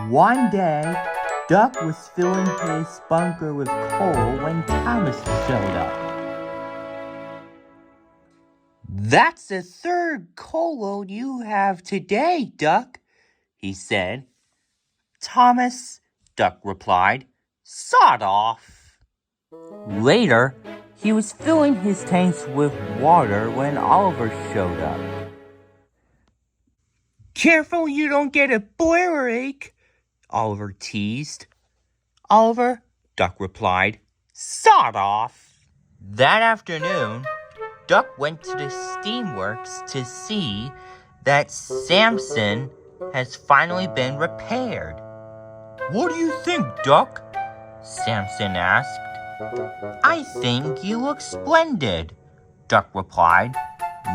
One day, Duck was filling his bunker with coal when Thomas showed up. "That's the third coal load you have today, Duck," he said. "Thomas," Duck replied, "sod off." Later, he was filling his tanks with water when Oliver showed up. "Careful you don't get a boiler ache," Oliver teased. "Oliver," Duck replied, "sod off." That afternoon, Duck went to the steamworks to see that Samson has finally been repaired. "What do you think, Duck?" Samson asked. "I think you look splendid," Duck replied.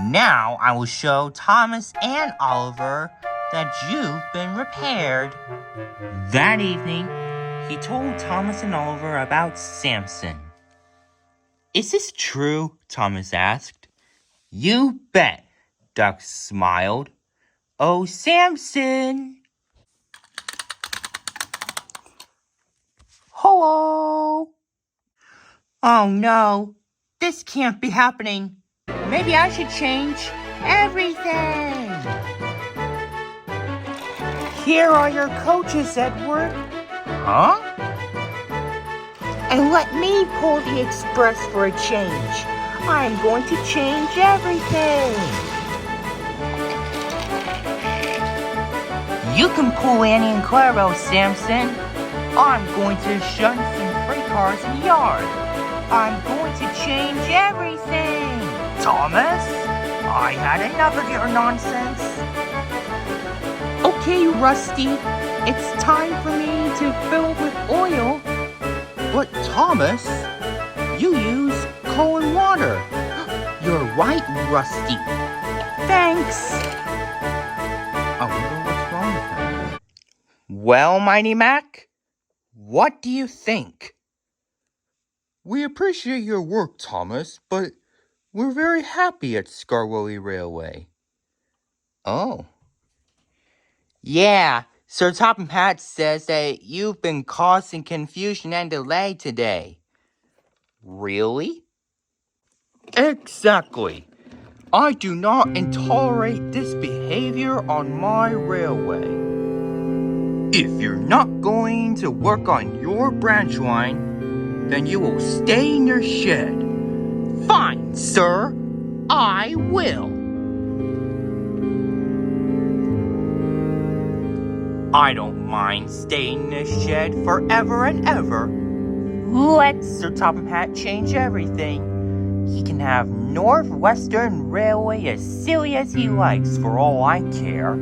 "Now I will show Thomas and Oliver that you've been repaired." That evening, he told Thomas and Oliver about Samson. "Is this true?" Thomas asked. "You bet," Duck smiled. "Oh, Samson!" Hello? "Oh no, this can't be happening. Maybe I should change everything." "Here are your coaches, Edward." "Huh?" "And let me pull the express for a change. I'm going to change everything." "You can pull Annie and Claro, Samson. I'm going to shunt some freight cars in the yard. I'm going to change everything." "Thomas, I had enough of your nonsense." "Okay, Rusty, it's time for me to fill with oil." "But Thomas, you use coal and water." "You're right, Rusty." "Thanks." I wonder what's wrong with him. "Well, Mighty Mac, what do you think?" "We appreciate your work, Thomas, but we're very happy at Scarwelly Railway." "Oh." "Yeah, Sir Topham Hatt says that you've been causing confusion and delay today." "Really?" "Exactly. I do not tolerate this behavior on my railway. If you're not going to work on your branch line, then you will stay in your shed." "Fine, sir. I will." "I don't mind staying in this shed forever and ever. Let Sir Topham Hatt change everything. He can have Northwestern Railway as silly as he likes for all I care."